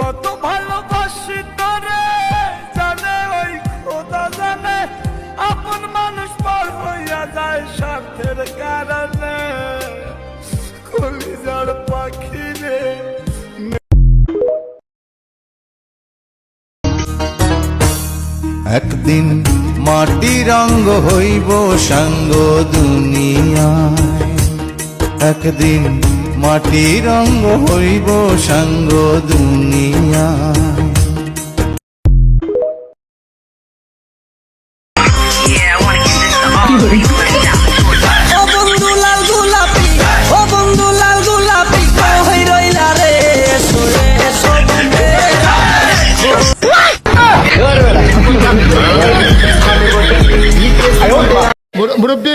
কত ভালোবাসি তোরে জানে ওই খোদা জানে, আপন মানুষ পর হইয়া যায় স্বার্থের কারণে। কলিজার পাখি রে একদিন মাটির অঙ্গ হইব সাঙ্গ দুনিয়ায়, একদিন মাটির অঙ্গ হইব সাঙ্গ দুনিয়ায়। ও বন্ধু লাল গোলাপি, ও বন্ধু লাল গোলাপি, কই রইলা রে সোরে সোবে। মুরব্বী